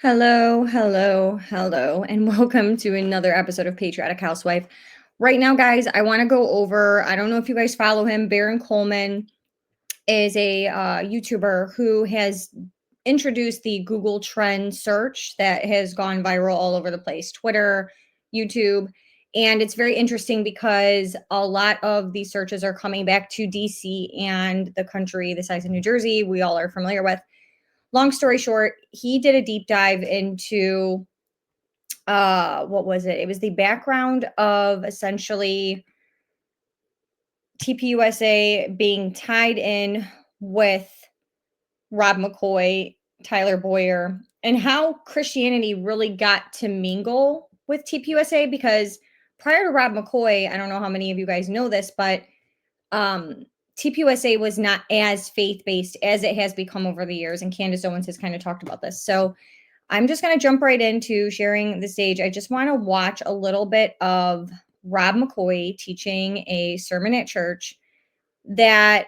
Hello, hello, hello, and welcome to another episode of Patriotic Housewife. Right now, guys, I want to go over, I don't know if you guys follow him, Baron Coleman is a YouTuber who has introduced the Google trend search that has gone viral all over the place, Twitter, YouTube. And it's very interesting because a lot of these searches are coming back to DC and the country the size of New Jersey, we all are familiar with. Long story short, he did a deep dive into what was it? It was the background of essentially TPUSA being tied in with Rob McCoy, Tyler Boyer, and how Christianity really got to mingle with TPUSA because prior to Rob McCoy, I don't know how many of you guys know this, but TPUSA was not as faith-based as it has become over the years, and Candace Owens has kind of talked about this. So I'm just going to jump right into sharing the stage. I just want to watch a little bit of Rob McCoy teaching a sermon at church that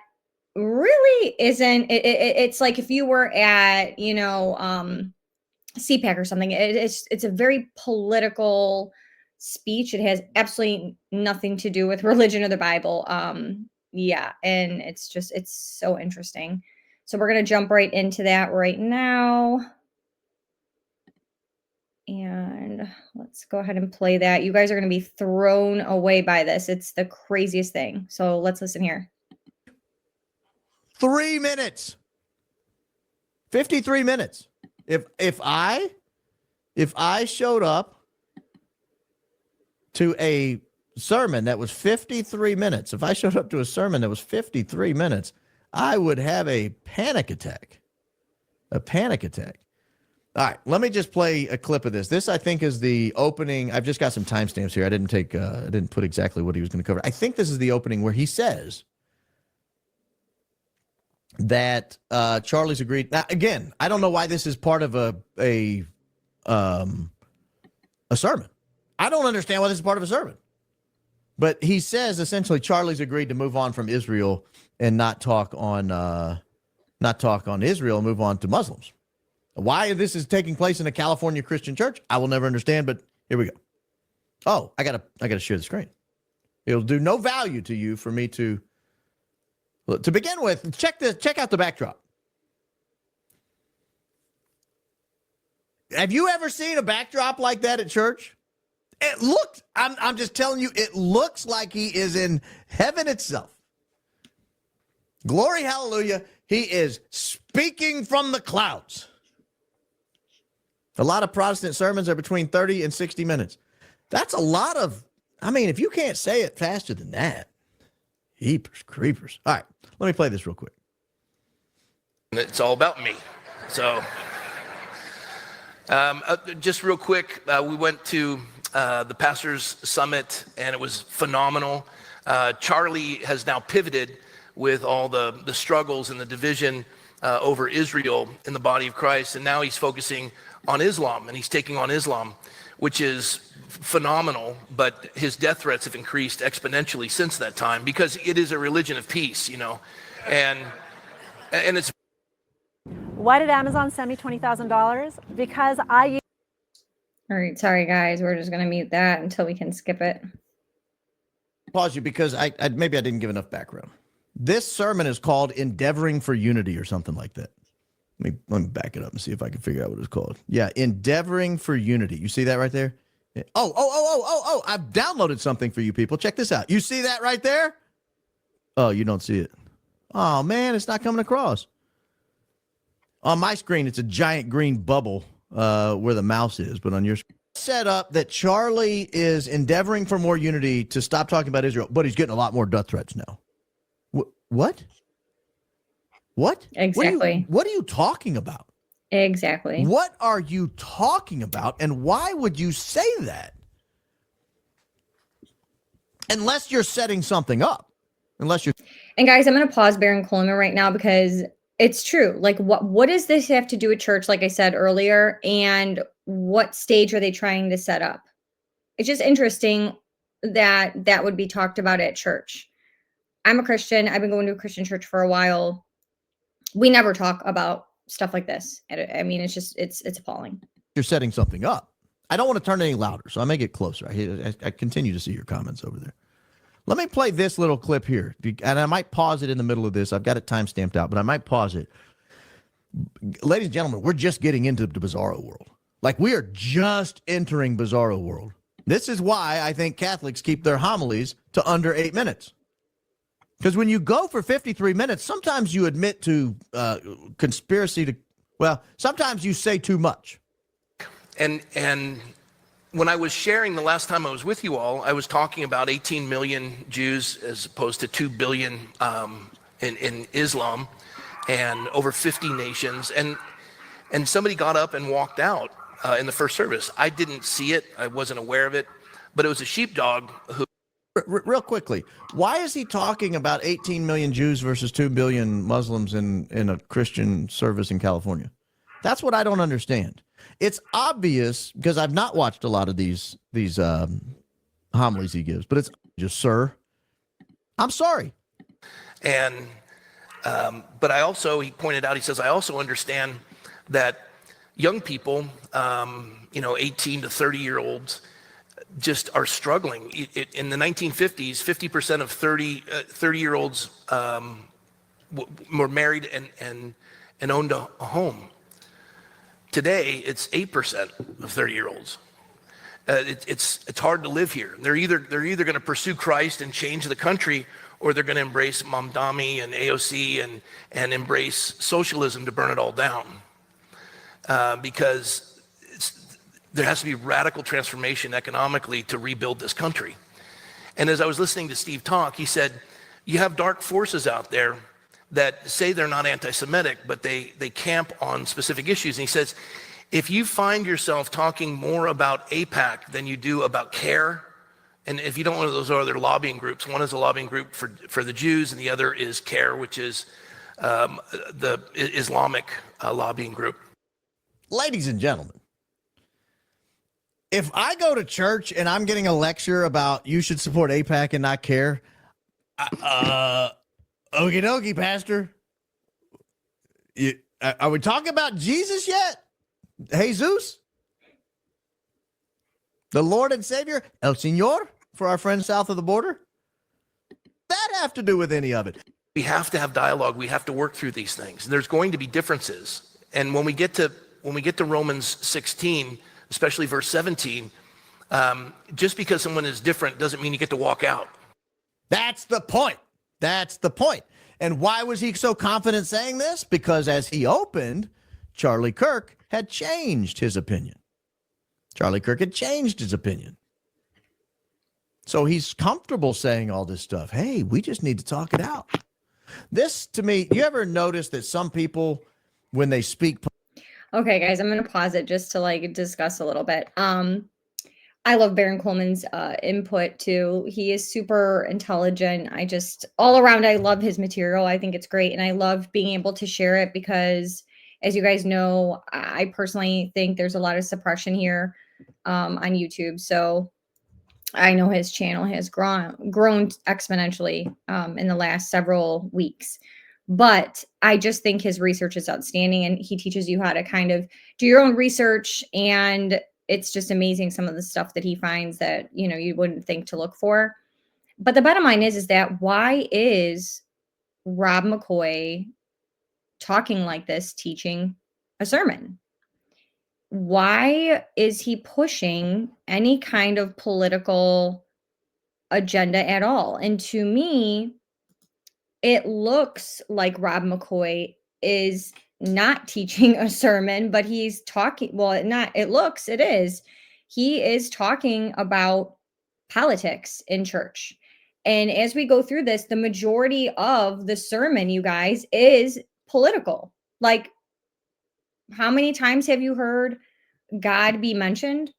really isn't, it's like if you were at, CPAC or something, it's a very political speech. It has absolutely nothing to do with religion or the Bible. Yeah, and it's so interesting. So we're going to jump right into that right now. And let's go ahead and play that. You guys are going to be thrown away by this. It's the craziest thing. So let's listen here. 3 minutes. 53 minutes. If I showed up to a sermon that was 53 minutes, if I showed up to a sermon that was 53 minutes, I would have a panic attack. A panic attack. All right, let me just play a clip of this. This, I think, is the opening. I've just got some timestamps here. I didn't put exactly what he was going to cover. I think this is the opening where he says that Charlie's agreed. Now, again, I don't know why this is part of a sermon. I don't understand why this is part of a sermon. But he says essentially Charlie's agreed to move on from Israel and not talk on Israel and move on to Muslims. Why this is taking place in a California Christian church, I will never understand, but here we go. Oh, I gotta share the screen. It'll do no value to you for me to begin with. Check out the backdrop. Have you ever seen a backdrop like that at church? It looked, I'm just telling you, it looks like he is in heaven itself. Glory, hallelujah. He is speaking from the clouds. A lot of Protestant sermons are between 30 and 60 minutes. That's a lot of, if you can't say it faster than that, heapers, creepers. All right, let me play this real quick. It's all about me. So just real quick, we went to the Pastors Summit, and it was phenomenal. Charlie has now pivoted with all the struggles and the division over Israel in the body of Christ, and now he's focusing on Islam, and he's taking on Islam, which is phenomenal, but his death threats have increased exponentially since that time because it is a religion of peace, and it's. Why did Amazon send me $20,000? Because I. All right, sorry guys, we're just going to mute that until we can skip it. Pause you because I maybe I didn't give enough background. This sermon is called Endeavoring for Unity or something like that. Let me back it up and see if I can figure out what it's called. Yeah, Endeavoring for Unity. You see that right there? Oh, I've downloaded something for you people. Check this out. You see that right there? Oh, you don't see it. Oh, man, it's not coming across. On my screen, it's a giant green bubble where the mouse is, but on your screen. Set up that Charlie is endeavoring for more unity to stop talking about Israel, but he's getting a lot more death threats now. What? Exactly. What are you talking about? Exactly. What are you talking about, and why would you say that? Unless you're setting something up. And guys, I'm going to pause Baron Coleman right now because it's true. Like, what does this have to do with church, like I said earlier, and what stage are they trying to set up? It's just interesting that would be talked about at church. I'm a Christian. I've been going to a Christian church for a while. We never talk about stuff like this. I mean, it's appalling. you're setting something up. I don't want to turn it any louder, so I may get closer. I continue to see your comments over there. Let me play this little clip here, and I might pause it in the middle of this. I've got it time stamped out, but I might pause it. Ladies and gentlemen, we're just getting into the bizarro world. Like, we are just entering bizarro world. This is why I think Catholics keep their homilies to under 8 minutes. Because when you go for 53 minutes, sometimes you admit to conspiracy to, well, sometimes you say too much. And when I was sharing the last time I was with you all, I was talking about 18 million Jews as opposed to 2 billion in Islam, and over 50 nations. And somebody got up and walked out in the first service. I didn't see it. I wasn't aware of it. But it was a sheepdog who... Real quickly, why is he talking about 18 million Jews versus 2 billion Muslims in a Christian service in California? That's what I don't understand. It's obvious, because I've not watched a lot of these homilies he gives, but it's just, sir, I'm sorry. And but I also, he pointed out, he says, I also understand that young people, 18 to 30-year-olds, just are struggling. In the 1950s, 50% of 30-year-olds were married and owned a home. Today, it's 8% of 30-year-olds. It's hard to live here. They're either going to pursue Christ and change the country, or they're going to embrace Mamdani and AOC and embrace socialism to burn it all down. Because there has to be radical transformation economically to rebuild this country. And as I was listening to Steve talk, he said, you have dark forces out there that say they're not anti-Semitic, but they camp on specific issues. And he says, if you find yourself talking more about AIPAC than you do about CARE, and if you don't know, those are other lobbying groups. One is a lobbying group for the Jews, and the other is CARE, which is the Islamic lobbying group. Ladies and gentlemen, if I go to church and I'm getting a lecture about you should support AIPAC and not CARE, okie dokie, Pastor. Are we talking about Jesus yet? Jesus? The Lord and Savior? El Señor? For our friends south of the border? That have to do with any of it? We have to have dialogue. We have to work through these things. There's going to be differences. And when we get to Romans 16, especially verse 17, just because someone is different doesn't mean you get to walk out. That's the point. That's the point. And why was he so confident saying this? Because as he opened, Charlie Kirk had changed his opinion. Charlie Kirk had changed his opinion. So he's comfortable saying all this stuff. Hey, we just need to talk it out. This, to me, you ever notice that some people, when they speak... Okay, guys, I'm going to pause it just to discuss a little bit. I love Baron Coleman's input too. He is super intelligent. All around, I love his material. I think it's great. And I love being able to share it because, as you guys know, I personally think there's a lot of suppression here on YouTube. So I know his channel has grown exponentially in the last several weeks. But I just think his research is outstanding, and he teaches you how to kind of do your own research, and it's just amazing some of the stuff that he finds that, you wouldn't think to look for. But the bottom line is that why is Rob McCoy talking like this, teaching a sermon? Why is he pushing any kind of political agenda at all? And to me, it looks like Rob McCoy is not teaching a sermon, but he's talking, it is. He is talking about politics in church. And as we go through this, the majority of the sermon, you guys, is political. Like, how many times have you heard God be mentioned?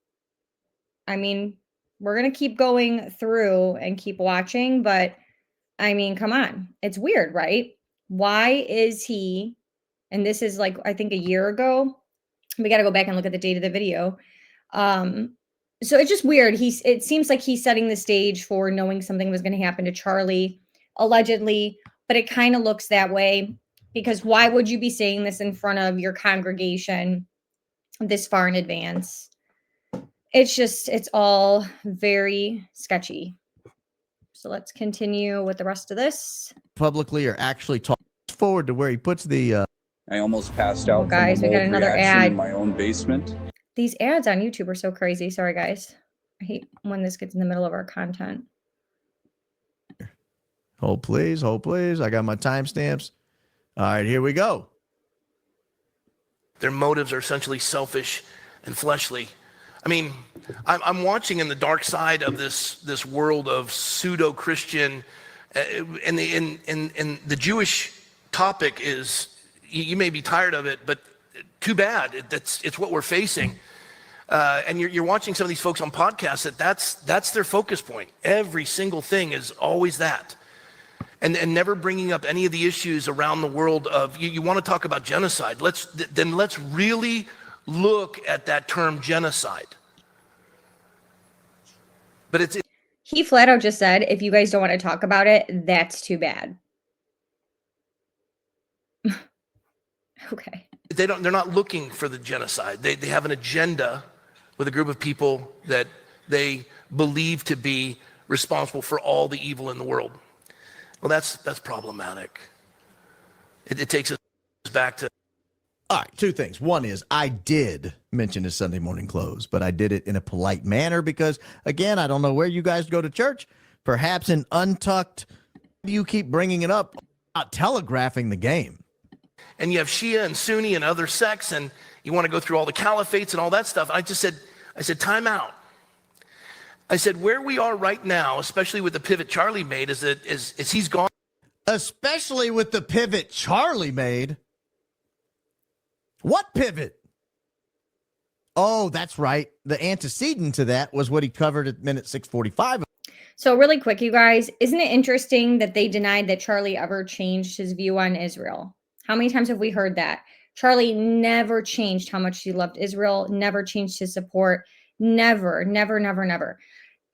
I mean, we're going to keep going through and keep watching, but I mean, come on. It's weird, right? Why is he, and this is I think a year ago. We got to go back and look at the date of the video. So it's just weird. It seems like he's setting the stage for knowing something was going to happen to Charlie, allegedly, but it kind of looks that way, because why would you be saying this in front of your congregation this far in advance. It's all very sketchy. So let's continue with the rest of this. Publicly or actually talk forward to where he puts the I almost passed out guys, from we a got mold another reaction ad. in my own basement. These ads on YouTube are so crazy. Sorry, guys. I hate when this gets in the middle of our content. hold please. I got my timestamps. All right, here we go. Their motives are essentially selfish and fleshly. I mean, I'm watching in the dark side of this world of pseudo-Christian, and the Jewish topic is, you may be tired of it, but too bad. It's what we're facing. And you're watching some of these folks on podcasts that's their focus point. Every single thing is always that. And never bringing up any of the issues around the world of, you want to talk about genocide. Let's really look at that term genocide. But he flat out just said, if you guys don't want to talk about it, that's too bad. Okay. they're not looking for the genocide. They have an agenda with a group of people that they believe to be responsible for all the evil in the world. Well, that's problematic. It takes us back to. All right, two things. One is I did mention his Sunday morning clothes, but I did it in a polite manner because, again, I don't know where you guys go to church. Perhaps in untucked, you keep bringing it up, not telegraphing the game. And you have Shia and Sunni and other sects, and you want to go through all the caliphates and all that stuff. I said, time out. I said, where we are right now, especially with the pivot Charlie made, is he's gone. Especially with the pivot Charlie made. What pivot? Oh, that's right. The antecedent to that was what he covered at minute 6:45. So really quick, you guys, isn't it interesting that they denied that Charlie ever changed his view on Israel? How many times have we heard that? Charlie never changed how much he loved Israel, never changed his support, never.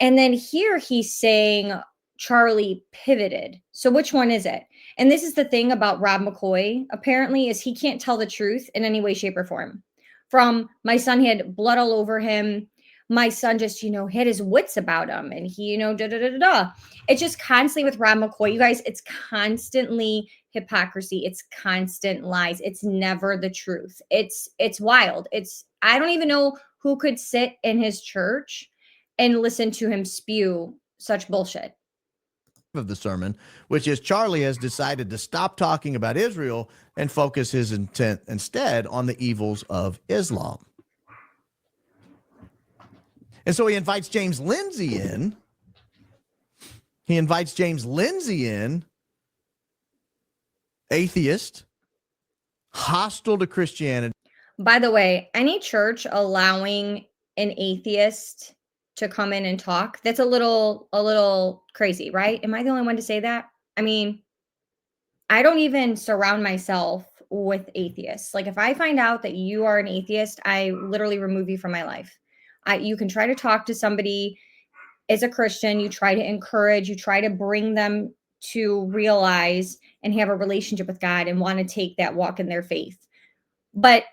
And then here he's saying Charlie pivoted. So which one is it? And this is the thing about Rob McCoy, apparently, is he can't tell the truth in any way, shape, or form. From my son had blood all over him. My son just, had his wits about him. And he, It's just constantly with Rob McCoy. You guys, it's constantly hypocrisy. It's constant lies. It's never the truth. It's wild. I don't even know who could sit in his church and listen to him spew such bullshit. Of the sermon, which is Charlie has decided to stop talking about Israel and focus his intent instead on the evils of Islam. And so he invites James Lindsay in. Atheist, hostile to Christianity. By the way, any church allowing an atheist to come in and talk, that's a little crazy, right? Am I the only one to say that? I mean, I don't even surround myself with atheists. Like, if I find out that you are an atheist, I literally remove you from my life. You can try to talk to somebody as a Christian, you try to encourage, you try to bring them to realize and have a relationship with God and want to take that walk in their faith. But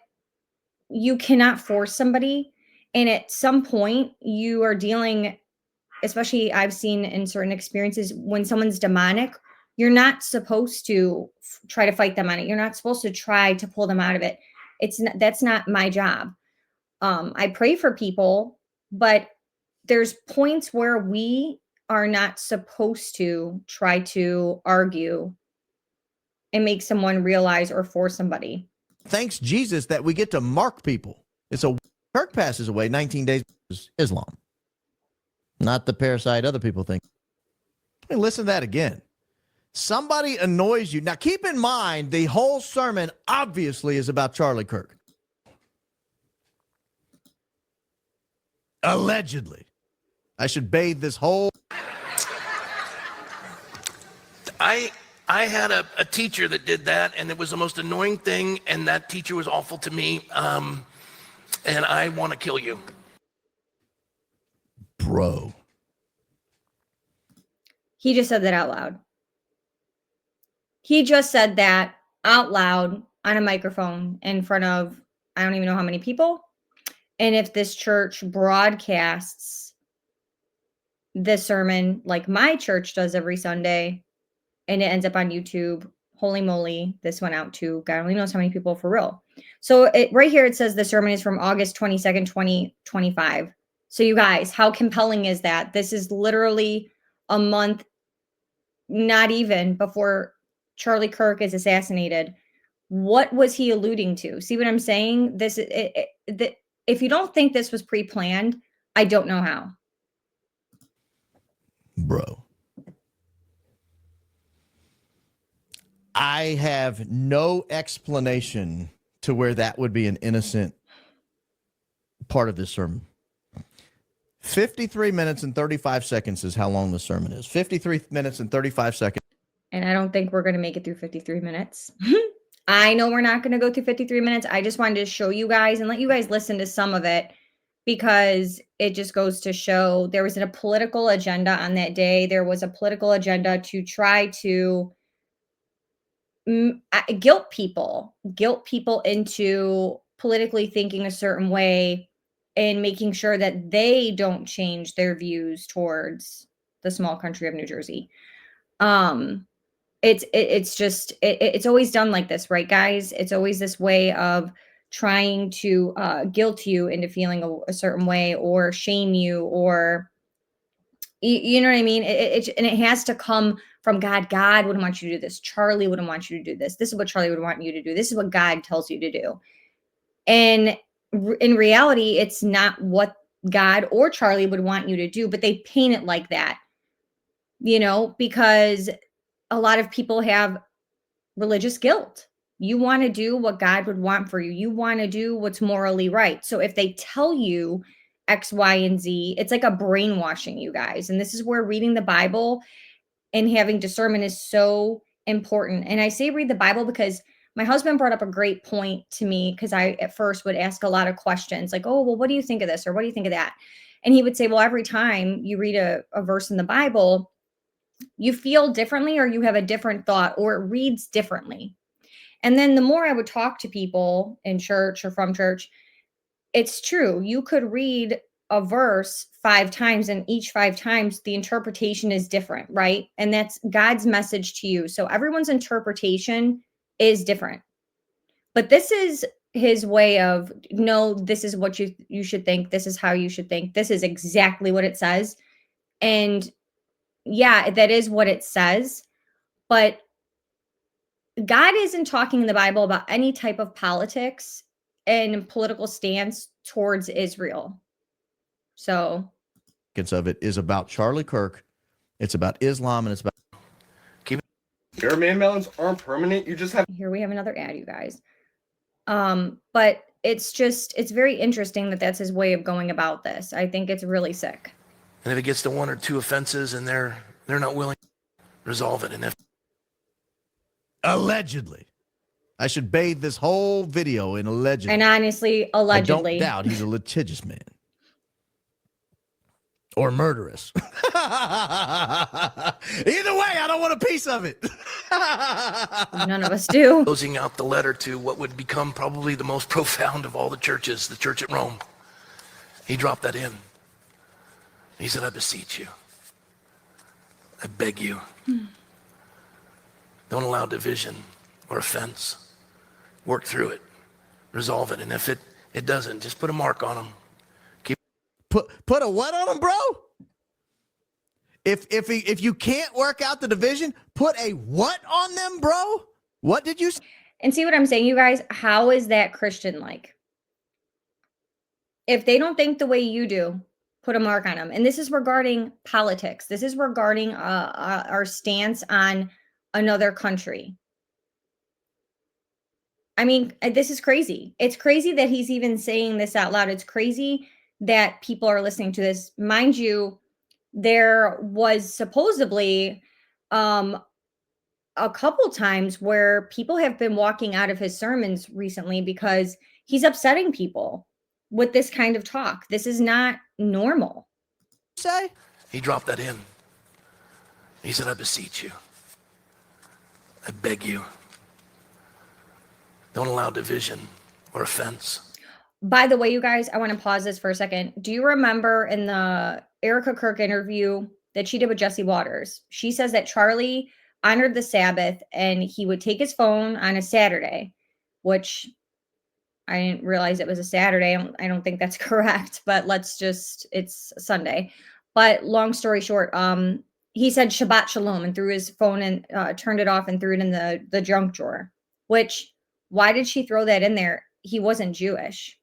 you cannot force somebody. And at some point, you are dealing, especially I've seen in certain experiences, when someone's demonic, you're not supposed to try to fight them on it. You're not supposed to try to pull them out of it. That's not my job. I pray for people, but there's points where we are not supposed to try to argue and make someone realize or force somebody. Thanks, Jesus, that we get to mark people. It's a Kirk passes away 19 days Islam. Not the parasite other people think. Hey, listen to that again. Somebody annoys you. Now, keep in mind, the whole sermon obviously is about Charlie Kirk. Allegedly. I should bathe this whole. I had a teacher that did that, and it was the most annoying thing, and that teacher was awful to me, and I want to kill you. Bro. He just said that out loud. He just said that out loud on a microphone in front of, I don't even know how many people. And if this church broadcasts the sermon like my church does every Sunday, and it ends up on YouTube, holy moly, this went out to God only knows how many people for real. So right here, it says the sermon is from August 22nd, 2025. So you guys, how compelling is that? This is literally a month, not even before Charlie Kirk is assassinated. What was he alluding to? See what I'm saying? If you don't think this was pre-planned, I don't know how. Bro. I have no explanation to where that would be an innocent part of this sermon. 53 minutes and 35 seconds is how long the sermon is. 53 minutes and 35 seconds. And I don't think we're going to make it through 53 minutes. I know we're not going to go through 53 minutes. I just wanted to show you guys and let you guys listen to some of it, because it just goes to show there was a political agenda on that day. There was a political agenda to try to guilt people into politically thinking a certain way and making sure that they don't change their views towards the small country of New Jersey. It's always done like this, right, guys? It's always this way of trying to guilt you into feeling a certain way, or shame you, or you know what I mean? And it has to come from God. God wouldn't want you to do this. Charlie wouldn't want you to do this. This is what Charlie would want you to do. This is what God tells you to do. And in reality, it's not what God or Charlie would want you to do, but they paint it like that, because a lot of people have religious guilt. You want to do what God would want for you. You want to do what's morally right. So if they tell you X, Y, and Z, it's like a brainwashing, you guys. And this is where reading the Bible and having discernment is so important. And I say read the Bible because my husband brought up a great point to me, because I at first would ask a lot of questions like, oh, well, what do you think of this? Or what do you think of that? And he would say, well, every time you read a verse in the Bible, you feel differently, or you have a different thought, or it reads differently. And then the more I would talk to people in church or from church, it's true. You could read a verse 5 times, and each 5 times the interpretation is different, right? And that's God's message to you. So everyone's interpretation is different. But this is his way of, no, this is what you should think. This is how you should think. This is exactly what it says. And yeah, that is what it says. But God isn't talking in the Bible about any type of politics and political stance towards Israel. So Of it is about Charlie Kirk. It's about Islam, and it's about Your man melons aren't permanent. You just have. here we have another ad, you guys. But it's very interesting that that's his way of going about this. I think it's really sick. And if it gets to 1 or 2 offenses and they're not willing to resolve it, and if allegedly. I should bathe this whole video in allegedly. And honestly, allegedly. I don't doubt he's a litigious man. Or murderous. Either way, I don't want a piece of it. None of us do. closing out the letter to what would become probably the most profound of all the churches, the church at Rome, he dropped that in. He said, I beseech you, I beg you, don't allow division or offense. Work through it, resolve it, and if it doesn't, just put a mark on them. Put a what on him, bro? If you can't work out the division, put a what on them, bro? What did you say? And see what I'm saying, you guys? How is that Christian like? If they don't think the way you do, put a mark on them. And this is regarding politics. This is regarding our stance on another country. I mean, this is crazy. It's crazy that he's even saying this out loud. It's crazy that people are listening to this. Mind you, there was supposedly a couple times where people have been walking out of his sermons recently because he's upsetting people with this kind of talk. This is not normal. Say? He dropped that in. He said, I beseech you, I beg you, don't allow division or offense. By the way, you guys, I want to pause this for a second. Do you remember in the Erica Kirk interview that she did with Jesse Waters? She says that Charlie honored the Sabbath and he would take his phone on a Saturday, which I didn't realize it was a Saturday. I don't think that's correct, but it's Sunday. But long story short, he said Shabbat Shalom and threw his phone and turned it off and threw it in the junk drawer. Which, why did she throw that in there? He wasn't Jewish.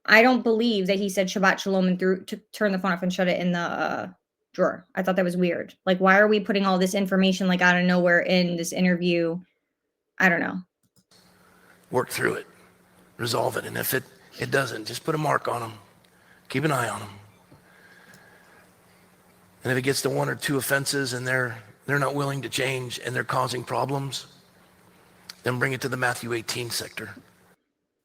I don't believe that he said Shabbat Shalom and turn the phone off and shut it in the drawer. I thought that was weird. Like, why are we putting all this information like out of nowhere in this interview? I don't know. Work through it, resolve it. And if it doesn't, just put a mark on them. Keep an eye on them. And if it gets to 1 or 2 offenses and they're not willing to change and they're causing problems, then bring it to the Matthew 18 sector.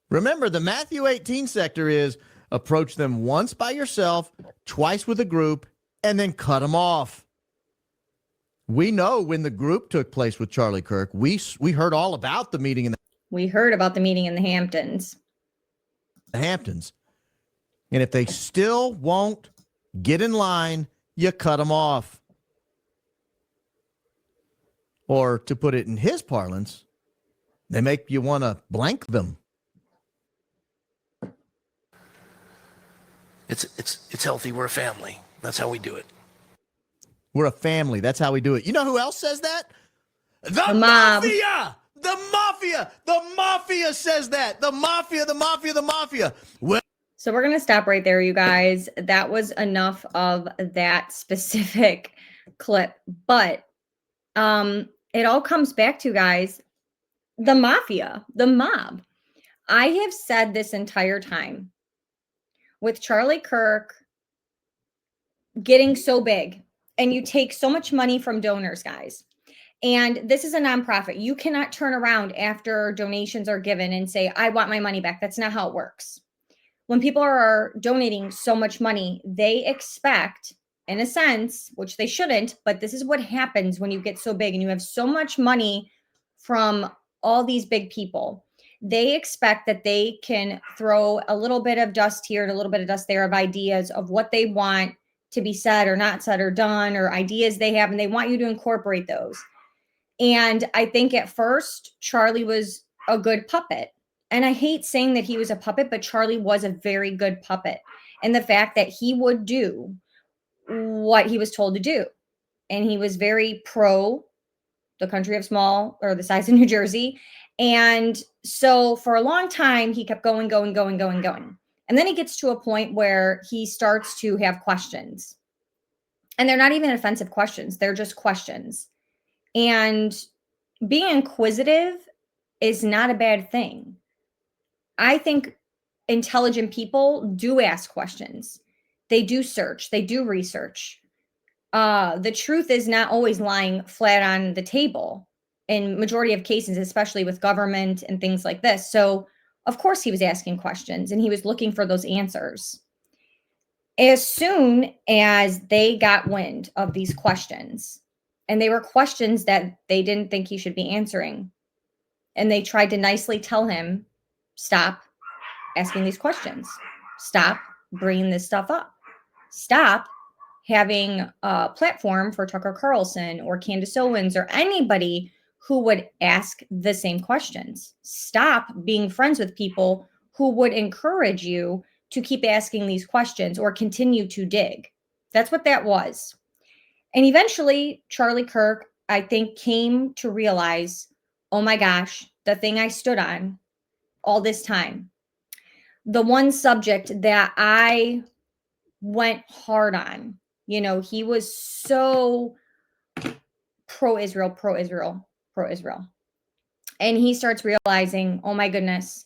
Remember, the Matthew 18 sector is approach them once by yourself, twice with a group, and then cut them off. We know when the group took place with Charlie Kirk, we heard all about the meeting in We heard about the meeting in the Hamptons. And if they still won't get in line, you cut them off. Or to put it in his parlance, they make you want to blank them. It's healthy. We're a family. That's how we do it. We're a family. That's how we do it. You know who else says that? The mob. mafia! The mafia! The mafia says that. The mafia. Well, So we're going to stop right there, you guys. That was enough of that specific clip. But it all comes back to, guys, the mafia, the mob. I have said this entire time, with Charlie Kirk getting so big, and you take so much money from donors, guys. And this is a nonprofit. You cannot turn around after donations are given and say, I want my money back. That's not how it works. When people are donating so much money, they expect, in a sense, which they shouldn't, but this is what happens when you get so big and you have so much money from all these big people. They expect that they can throw a little bit of dust here and a little bit of dust there of ideas of what they want to be said or not said or done, or ideas they have, and they want you to incorporate those. And I think at first, Charlie was a good puppet. And I hate saying that he was a puppet, but Charlie was a very good puppet. And the fact that he would do what he was told to do. And he was very pro the country of small, or the size of New Jersey. And so for a long time, he kept going. And then he gets to a point where he starts to have questions. And they're not even offensive questions. They're just questions. And being inquisitive is not a bad thing. I think intelligent people do ask questions. They do search. They do research. The truth is not always lying flat on the table in majority of cases, especially with government and things like this. So, of course, he was asking questions and he was looking for those answers. As soon as they got wind of these questions, and they were questions that they didn't think he should be answering, and they tried to nicely tell him, stop asking these questions. Stop bringing this stuff up. Stop having a platform for Tucker Carlson or Candace Owens or anybody who would ask the same questions. Stop being friends with people who would encourage you to keep asking these questions or continue to dig. That's what that was. And eventually, Charlie Kirk, I think, came to realize, oh my gosh, the thing I stood on all this time, the one subject that I went hard on, you know, he was so pro-Israel. And he starts realizing, oh my goodness,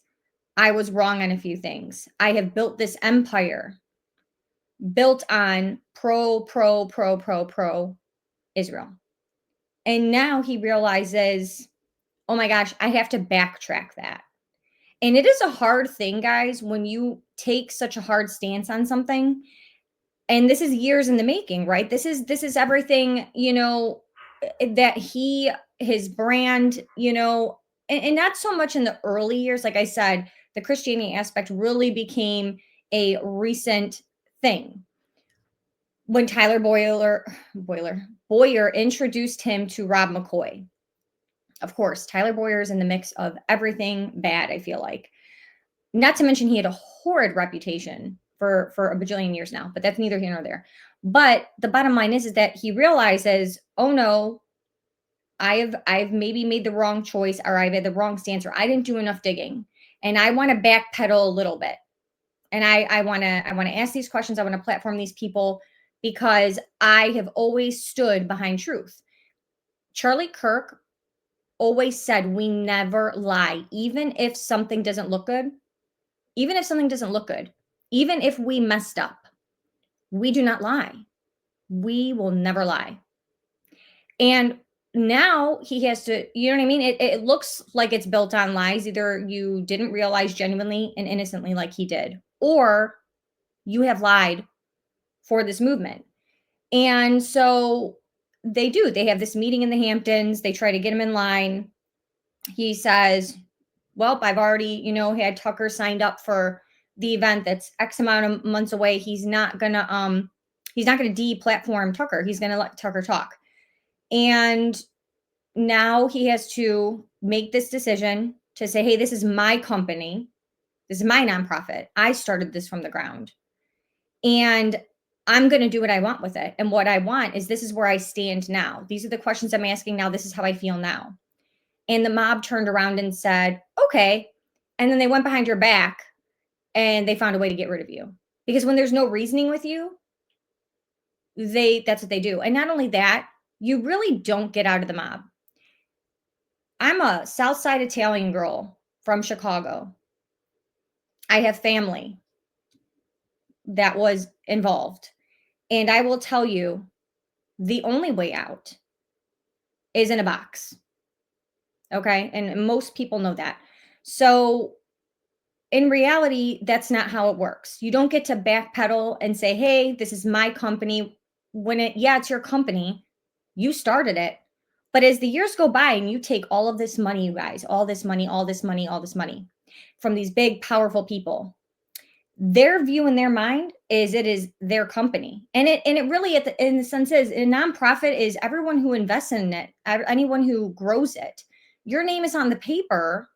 I was wrong on a few things. I have built this empire built on pro Israel. And now he realizes, oh my gosh, I have to backtrack that. And it is a hard thing, guys, when you take such a hard stance on something. And this is years in the making, right? This is everything, you know, that his brand, you know, and not so much in the early years. Like I said, the Christianity aspect really became a recent thing. When Boyer introduced him to Rob McCoy. Of course, Tyler Boyer is in the mix of everything bad, I feel like. Not to mention he had a horrid reputation for a bajillion years now, but that's neither here nor there. But the bottom line is that he realizes, oh no, I've maybe made the wrong choice, or I've had the wrong stance, or I didn't do enough digging. And I want to backpedal a little bit. And I want to ask these questions. I want to platform these people because I have always stood behind truth. Charlie Kirk always said we never lie, even if something doesn't look good. Even if something doesn't look good, even if we messed up, we do not lie. We will never lie. And now he has to, you know what I mean? It looks like it's built on lies. Either you didn't realize genuinely and innocently like he did, or you have lied for this movement. And so they do. They have this meeting in the Hamptons. They try to get him in line. He says, well, I've already, had Tucker signed up for the event that's X amount of months away. He's not gonna de-platform Tucker. He's gonna let Tucker talk. And now he has to make this decision to say, hey, this is my company. This is my nonprofit. I started this from the ground. And I'm going to do what I want with it. And what I want is, this is where I stand now. These are the questions I'm asking now. This is how I feel now. And the mob turned around and said, okay. And then they went behind your back and they found a way to get rid of you. Because when there's no reasoning with you, that's what they do. And not only that, you really don't get out of the mob. I'm a South Side Italian girl from Chicago. I have family that was involved. And I will tell you, the only way out is in a box. Okay. And most people know that. So in reality, that's not how it works. You don't get to backpedal and say, hey, this is my company. It's your company. You started it. But as the years go by and you take all of this money, you guys, all this money from these big, powerful people, their view in their mind is it is their company. And it really, in the sense is, a nonprofit is everyone who invests in it, anyone who grows it. Your name is on the paper.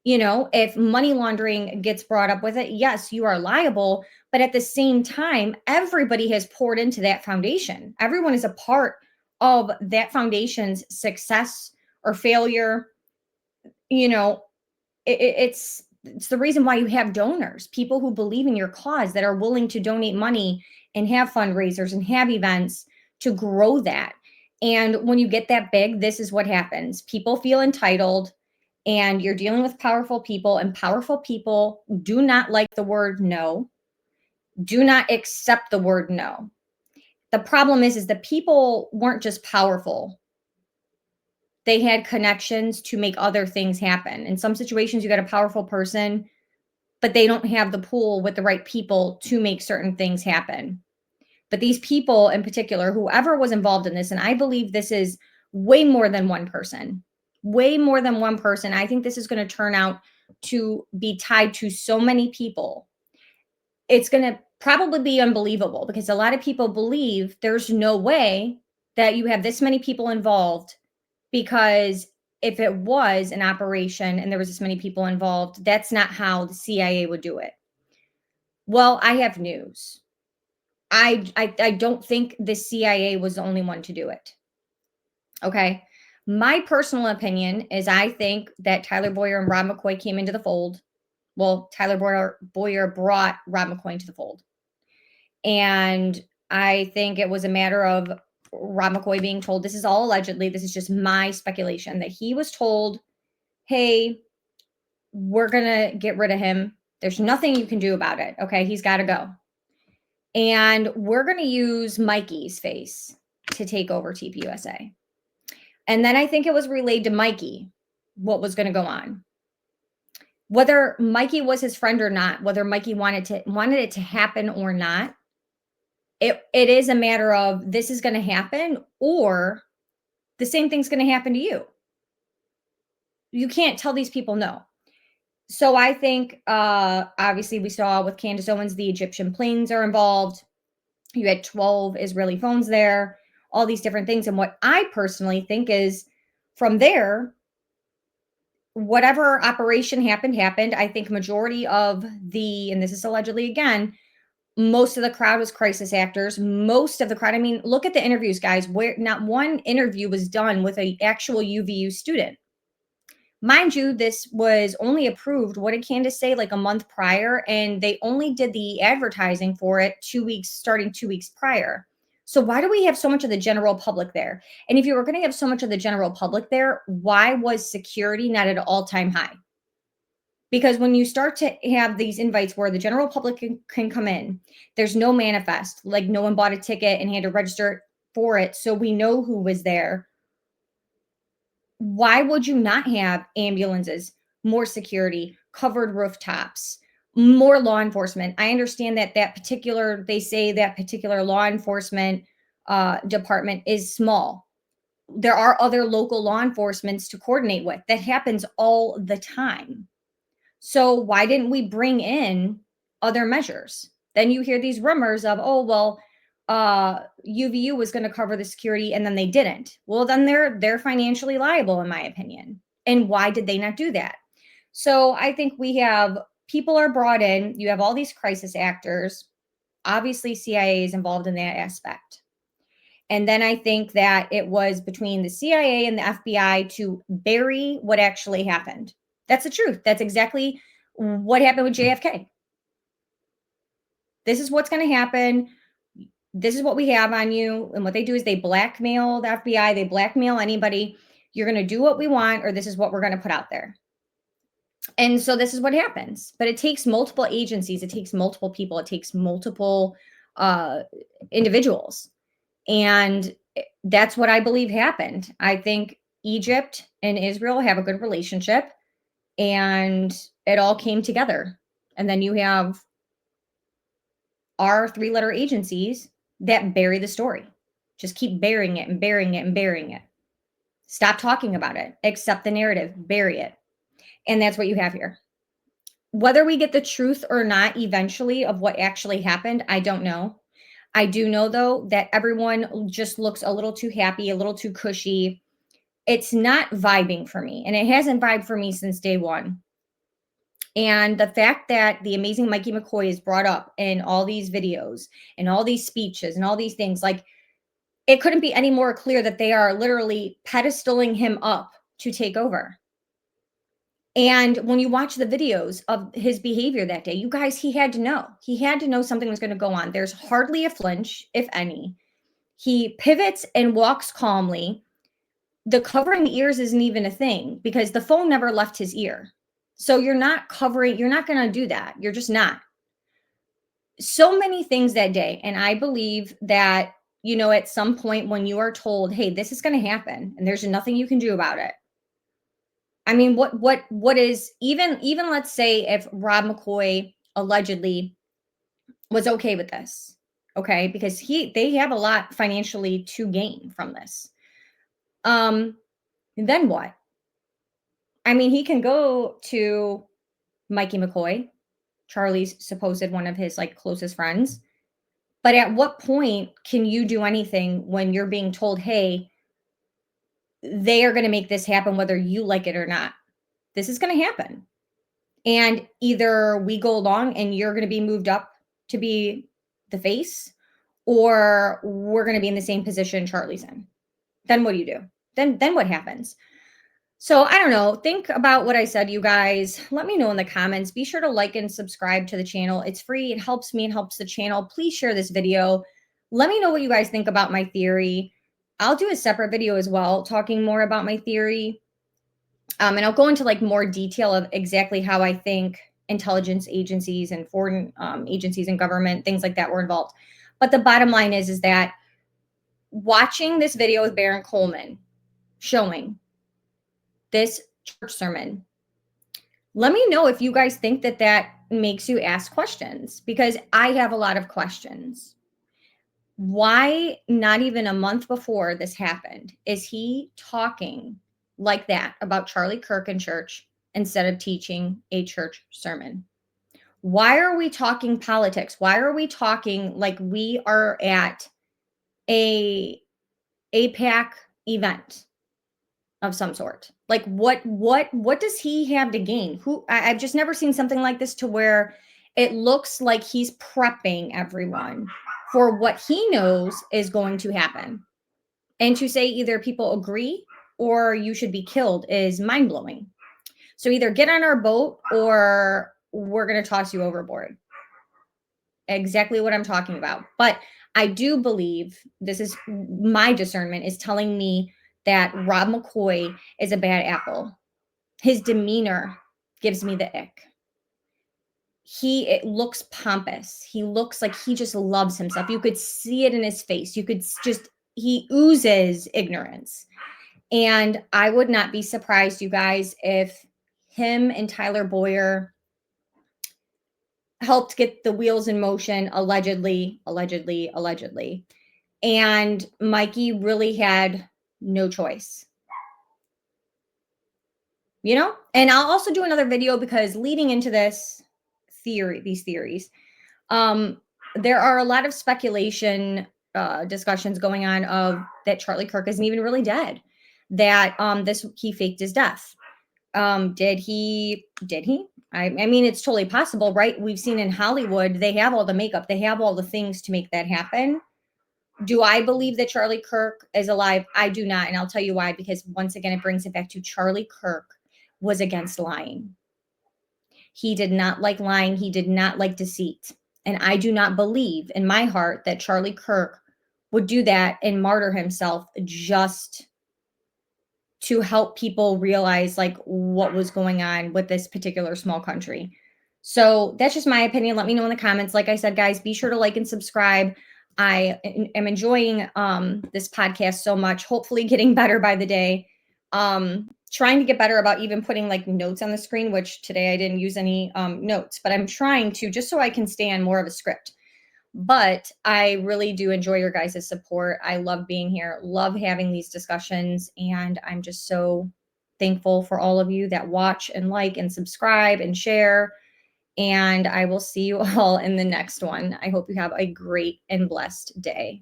If money laundering gets brought up with it, yes, you are liable. But at the same time, everybody has poured into that foundation. Everyone is a part of that foundation's success or failure. It's the reason why you have donors, people who believe in your cause, that are willing to donate money and have fundraisers and have events to grow that. And when you get that big, this is what happens. People feel entitled, and you're dealing with powerful people, and powerful people do not like the word no, do not accept the word no. The problem is the people weren't just powerful. They had connections to make other things happen. In some situations, you got a powerful person, but they don't have the pool with the right people to make certain things happen. But these people in particular, whoever was involved in this, and I believe this is way more than one person, I think this is going to turn out to be tied to so many people. It's going to probably be unbelievable, because a lot of people believe there's no way that you have this many people involved, because if it was an operation and there was this many people involved, that's not how the CIA would do it. Well, I have news. I don't think the CIA was the only one to do it. Okay. My personal opinion is, I think that Tyler Boyer and Rob McCoy came into the fold. Well, Tyler Boyer brought Rob McCoy into the fold. And I think it was a matter of Rob McCoy being told, this is all allegedly, this is just my speculation, that he was told, hey, we're going to get rid of him. There's nothing you can do about it. Okay. He's got to go. And we're going to use Mikey's face to take over TPUSA. And then I think it was relayed to Mikey what was going to go on. Whether Mikey was his friend or not, whether Mikey wanted it to happen or not, it is a matter of, this is going to happen, or the same thing's going to happen to you. You can't tell these people no. So I think, obviously, we saw with Candace Owens, the Egyptian planes are involved. You had 12 Israeli phones there, all these different things. And what I personally think is from there, whatever operation happened. I think majority of and this is allegedly again, most of the crowd was crisis actors. Most of the crowd, I mean, look at the interviews, guys, where not one interview was done with an actual UVU student. Mind you, this was only approved, what did Candace say, like a month prior? And they only did the advertising for it starting 2 weeks prior. So why do we have so much of the general public there? And if you were going to have so much of the general public there, why was security not at an all-time high? Because when you start to have these invites where the general public can come in, there's no manifest, like no one bought a ticket and had to register for it. So we know who was there. Why would you not have ambulances, more security, covered rooftops, more law enforcement? I understand that they say that particular law enforcement department is small. There are other local law enforcements to coordinate with. That happens all the time. So why didn't we bring in other measures? Then you hear these rumors of, oh, well, UVU was going to cover the security and then they didn't. Well, then they're financially liable, in my opinion. And why did they not do that? So I think we have people are brought in. You have all these crisis actors. Obviously, CIA is involved in that aspect. And then I think that it was between the CIA and the FBI to bury what actually happened. That's the truth. That's exactly what happened with JFK. This is what's going to happen. This is what we have on you. And what they do is they blackmail the FBI. They blackmail anybody. You're going to do what we want, or this is what we're going to put out there. And so this is what happens. But it takes multiple agencies. It takes multiple people. It takes multiple individuals. And that's what I believe happened. I think Egypt and Israel have a good relationship, and it all came together. And then you have our 3-letter agencies that bury the story. Just keep burying it and burying it and burying it. Stop talking about it. Accept the narrative. Bury it. And that's what you have here. Whether we get the truth or not eventually of what actually happened, I don't know. I do know, though, that everyone just looks a little too happy, a little too cushy. It's not vibing for me, and it hasn't vibed for me since day one. And the fact that the amazing Mikey McCoy is brought up in all these videos and all these speeches and all these things, like, it couldn't be any more clear that they are literally pedestaling him up to take over. And when you watch the videos of his behavior that day, you guys, he had to know. He had to know something was going to go on. There's hardly a flinch, if any. He pivots and walks calmly. The covering the ears isn't even a thing because the phone never left his ear. So you're not going to do that. You're just not. So many things that day. And I believe that, at some point when you are told, hey, this is going to happen and there's nothing you can do about it. I mean, what is even let's say if Rob McCoy allegedly was okay with this, okay, because they have a lot financially to gain from this. Then what? I mean, he can go to Mikey McCoy, Charlie's supposed one of his closest friends. But at what point can you do anything when you're being told, hey, they are going to make this happen whether you like it or not? This is going to happen. And either we go along and you're going to be moved up to be the face, or we're going to be in the same position Charlie's in. Then what do you do? Then what happens? So I don't know. Think about what I said, you guys. Let me know in the comments. Be sure to like and subscribe to the channel. It's free. It helps me. It helps the channel. Please share this video. Let me know what you guys think about my theory. I'll do a separate video as well, talking more about my theory. And I'll go into more detail of exactly how I think intelligence agencies and foreign agencies and government, things like that were involved. But the bottom line is that watching this video with Baron Coleman showing this church sermon, let me know if you guys think that makes you ask questions, because I have a lot of questions. Why not even a month before this happened is he talking like that about Charlie Kirk and church instead of teaching a church sermon? Why are we talking politics? Why are we talking like we are at a APAC event of some sort? Like what does he have to gain? I've just never seen something like this to where it looks like he's prepping everyone for what he knows is going to happen. And to say either people agree or you should be killed is mind-blowing. So either get on our boat or we're going to toss you overboard. Exactly what I'm talking about. But I do believe, this is my discernment, is telling me that Rob McCoy is a bad apple. His demeanor gives me the ick. It looks pompous. He looks like he just loves himself. You could see it in his face. He oozes ignorance. And I would not be surprised, you guys, if him and Tyler Boyer helped get the wheels in motion, allegedly. And Mikey really had no choice. You know? And I'll also do another video because leading into these theories, there are a lot of speculation discussions going on of that Charlie Kirk isn't even really dead. That he faked his death. Did he? I mean, it's totally possible, right? We've seen in Hollywood, they have all the makeup, they have all the things to make that happen. Do I believe that Charlie Kirk is alive? I do not. And I'll tell you why, because once again, it brings it back to Charlie Kirk was against lying. He did not like lying. He did not like deceit. And I do not believe in my heart that Charlie Kirk would do that and martyr himself just to help people realize like what was going on with this particular small country. So that's just my opinion. Let me know in the comments. Like I said, guys, be sure to like and subscribe. I am enjoying this podcast so much, hopefully getting better by the day. Trying to get better about even putting like notes on the screen, which today I didn't use any notes, but I'm trying to, just so I can stay on more of a script. But I really do enjoy your guys' support. I love being here, love having these discussions, and I'm just so thankful for all of you that watch and like and subscribe and share. And I will see you all in the next one. I hope you have a great and blessed day.